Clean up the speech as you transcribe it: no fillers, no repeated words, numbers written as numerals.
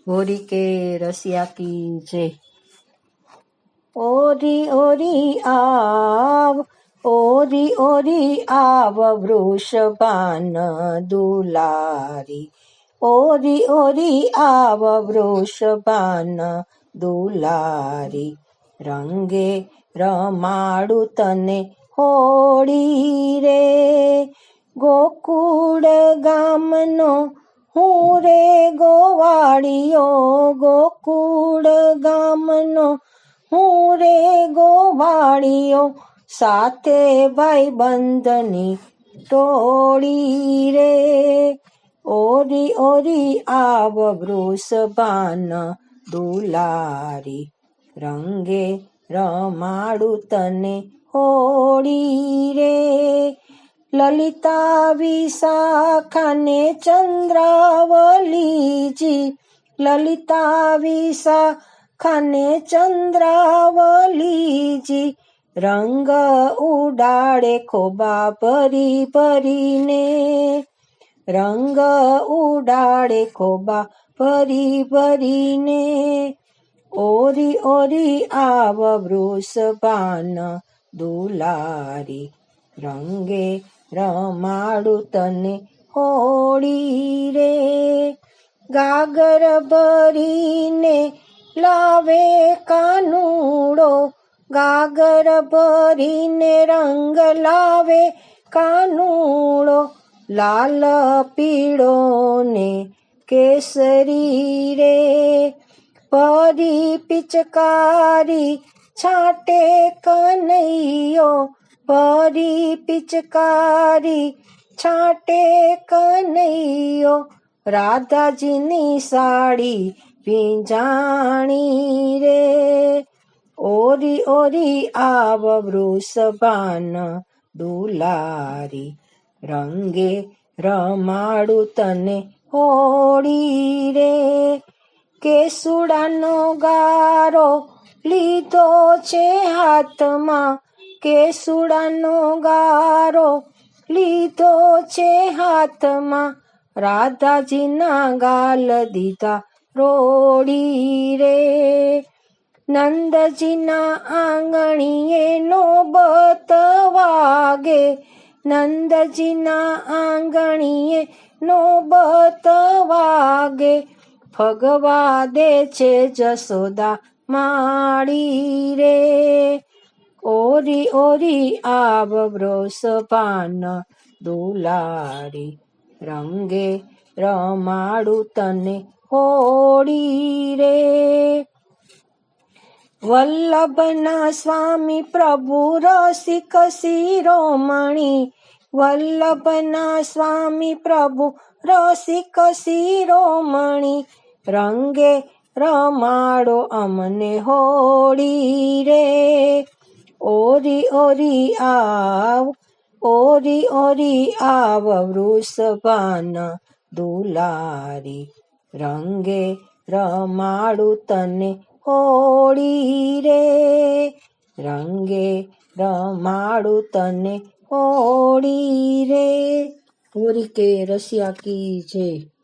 होरी के रसिया की जय। ओरी ओरी आव, ओरी ओरी आव वृषभान दुलारी। ओरी ओरी आव वृषभान दुलारी। रंगे रमाडू तने होળી रे। ગોકુળ ગામનો હું રે ગોવાળિયો, ગોકુળ ગામનો હું રે ગોવાળિયો, સાથે ભાઈ બંધની ટોળી રે। ઓરી ઓરી આવ વૃષભાન દુલારી, રંગે રમાડું તને હોળી રે। ललिता विशाखा ने चंद्रावली जी, ललिता विशाखा ने चंद्रावली जी, रंग उडाड़े खोबा भरी भरी ने, रंग उडाड़े खोबा भरी भरी ने। ओरी ओरी आव वृषभान दुलारी, रंगे रमाडू तने होળી रे। गागर भरीने लावे कानूड़ो, गागर भरीने रंग लावे कानूड़ो, लाल पीड़ो ने केसरी रे। भरी पिचकारी छाटे कन्हैयो, भरी पिचकारी छाटे कन्हैयो, राधाजीनी साड़ी पींजाणी रे। ओरी ओरी आव वृषभान दुलारी, रंगे रमाडू तने होળી रे। केसुडानो गारो લીધો છે હાથમાં, કેસુડાનો ગારો લીધો છે હાથમાં, રાધાજીના ગાલ દીધા રોડી રે। નંદજીના આંગણીએ નોબત વાગે, નંદજીના આંગણીએ નોબત વાગે, ફગવા દે છે જશોદા માળી રે। ओरी ओरी आव वृषभान दुलारी, रंगे रमाडू तने होળી रे। वल्लभना स्वामी प्रभु रसिक शिरोमणि, वल्लभना स्वामी प्रभु रसिक शिरोमणि, रंगे रमाडो अमने होળી रे। ओरी ओरी आव, ओरी ओरी आव वृषभान दुलारी, रंगे रमाडू तने होળી रे, रंगे रमाडू तने होળી रे। होरी के रसिया की जय।